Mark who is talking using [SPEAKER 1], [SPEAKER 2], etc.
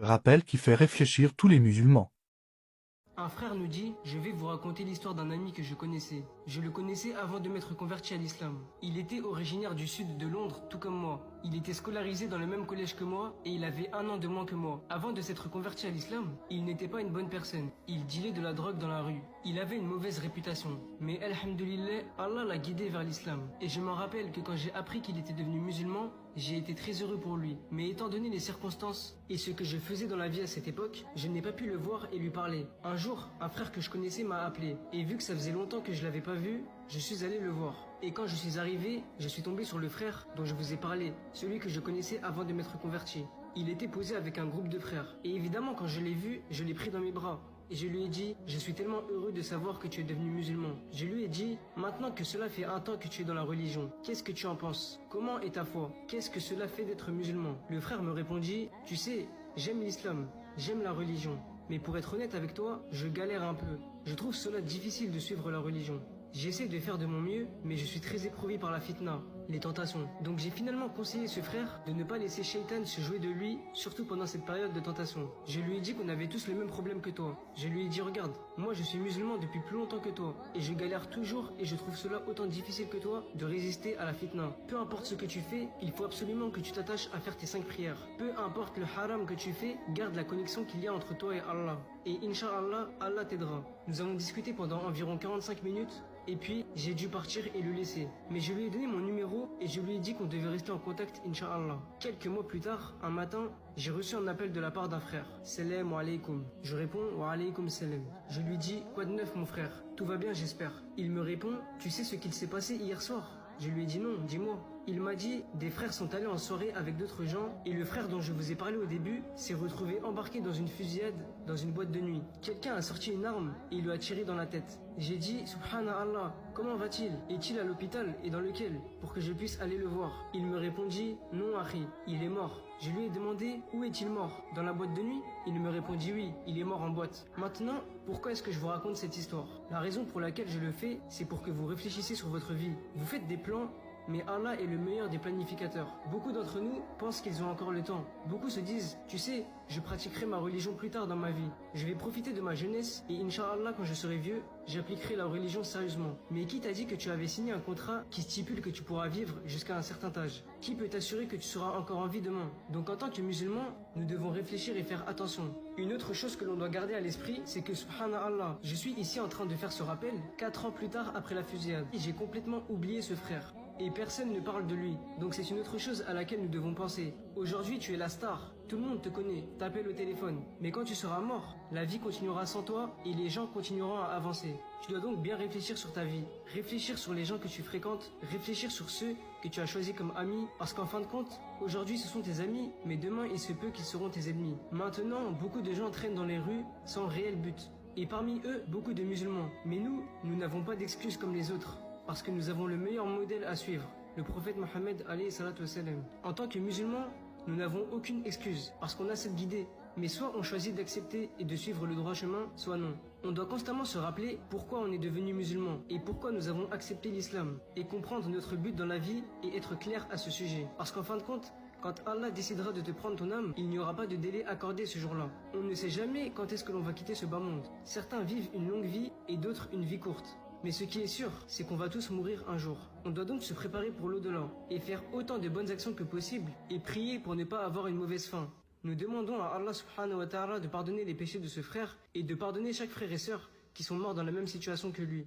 [SPEAKER 1] rappel qui fait réfléchir tous les musulmans.
[SPEAKER 2] Un frère nous dit, je vais vous raconter l'histoire d'un ami que je connaissais. Je le connaissais avant de m'être converti à l'islam. Il était originaire du sud de Londres, tout comme moi. Il était scolarisé dans le même collège que moi et il avait 1 an de moins que moi. Avant de s'être converti à l'islam, il n'était pas une bonne personne. Il dealait de la drogue dans la rue. Il avait une mauvaise réputation. Mais alhamdoulilah, Allah l'a guidé vers l'islam. Et je m'en rappelle que quand j'ai appris qu'il était devenu musulman, j'ai été très heureux pour lui. Mais étant donné les circonstances et ce que je faisais dans la vie à cette époque, je n'ai pas pu le voir et lui parler. Un jour, un frère que je connaissais m'a appelé. Et vu que ça faisait longtemps que je l'avais pas vu, je suis allé le voir. Et quand je suis arrivé, je suis tombé sur le frère dont je vous ai parlé, celui que je connaissais avant de m'être converti. Il était posé avec un groupe de frères. Et évidemment, quand je l'ai vu, je l'ai pris dans mes bras. Et je lui ai dit, je suis tellement heureux de savoir que tu es devenu musulman. Je lui ai dit, maintenant que cela fait 1 temps que tu es dans la religion, qu'est-ce que tu en penses? Comment est ta foi? Qu'est-ce que cela fait d'être musulman? Le frère me répondit, tu sais, j'aime l'islam, j'aime la religion. Mais pour être honnête avec toi, je galère un peu. Je trouve cela difficile de suivre la religion. J'essaie de faire de mon mieux, mais je suis très éprouvé par la fitna, les tentations. Donc j'ai finalement conseillé ce frère de ne pas laisser Shaitan se jouer de lui, surtout pendant cette période de tentation. Je lui ai dit qu'on avait tous le même problème que toi. Je lui ai dit, regarde, moi je suis musulman depuis plus longtemps que toi, et je galère toujours et je trouve cela autant difficile que toi de résister à la fitna. Peu importe ce que tu fais, il faut absolument que tu t'attaches à faire tes 5 prières. Peu importe le haram que tu fais, garde la connexion qu'il y a entre toi et Allah. Et Inch'Allah, Allah t'aidera. Nous avons discuté pendant environ 45 minutes, et puis j'ai dû partir et le laisser. Mais je lui ai donné mon numéro et je lui ai dit qu'on devait rester en contact, Inch'Allah. Quelques mois plus tard, un matin, j'ai reçu un appel de la part d'un frère. Salam alaikum. Je réponds wa alaikum salam. Je lui dis, quoi de neuf mon frère? Tout va bien j'espère. Il me répond, tu sais ce qu'il s'est passé hier soir? Je lui ai dit non, dis-moi. Il m'a dit, des frères sont allés en soirée avec d'autres gens et le frère dont je vous ai parlé au début s'est retrouvé embarqué dans une fusillade dans une boîte de nuit. Quelqu'un a sorti une arme et il lui a tiré dans la tête. J'ai dit, Subhanallah, comment va-t-il? Est-il à l'hôpital et dans lequel? Pour que je puisse aller le voir. Il me répondit, non Harry, il est mort. Je lui ai demandé, où est-il mort? Dans la boîte de nuit? Il me répondit oui, il est mort en boîte. Maintenant, pourquoi est-ce que je vous raconte cette histoire? La raison pour laquelle je le fais, c'est pour que vous réfléchissiez sur votre vie. Vous faites des plans, mais Allah est le meilleur des planificateurs. Beaucoup d'entre nous pensent qu'ils ont encore le temps. Beaucoup se disent, tu sais, je pratiquerai ma religion plus tard dans ma vie. Je vais profiter de ma jeunesse et Inch'Allah quand je serai vieux, j'appliquerai la religion sérieusement. Mais qui t'a dit que tu avais signé un contrat qui stipule que tu pourras vivre jusqu'à un certain âge? Qui peut t'assurer que tu seras encore en vie demain? Donc en tant que musulmans, nous devons réfléchir et faire attention. Une autre chose que l'on doit garder à l'esprit, c'est que subhanallah, je suis ici en train de faire ce rappel 4 ans plus tard après la fusillade. J'ai complètement oublié ce frère. Et personne ne parle de lui. Donc c'est une autre chose à laquelle nous devons penser. Aujourd'hui, tu es la star. Tout le monde te connaît, t'appelle au téléphone. Mais quand tu seras mort, la vie continuera sans toi et les gens continueront à avancer. Tu dois donc bien réfléchir sur ta vie. Réfléchir sur les gens que tu fréquentes. Réfléchir sur ceux que tu as choisis comme amis. Parce qu'en fin de compte, aujourd'hui ce sont tes amis, mais demain il se peut qu'ils seront tes ennemis. Maintenant, beaucoup de gens traînent dans les rues sans réel but. Et parmi eux, beaucoup de musulmans. Mais nous n'avons pas d'excuses comme les autres. Parce que nous avons le meilleur modèle à suivre, le prophète Mohammed alayhi salatu wassalam. En tant que musulmans, nous n'avons aucune excuse, parce qu'on a cette guidée. Mais soit on choisit d'accepter et de suivre le droit chemin, soit non. On doit constamment se rappeler pourquoi on est devenu musulman et pourquoi nous avons accepté l'islam, et comprendre notre but dans la vie et être clair à ce sujet. Parce qu'en fin de compte, quand Allah décidera de te prendre ton âme, il n'y aura pas de délai accordé ce jour-là. On ne sait jamais quand est-ce que l'on va quitter ce bas monde. Certains vivent une longue vie et d'autres une vie courte. Mais ce qui est sûr, c'est qu'on va tous mourir un jour. On doit donc se préparer pour l'au-delà et faire autant de bonnes actions que possible et prier pour ne pas avoir une mauvaise fin. Nous demandons à Allah subhanahu wa ta'ala de pardonner les péchés de ce frère et de pardonner chaque frère et sœur qui sont morts dans la même situation que lui.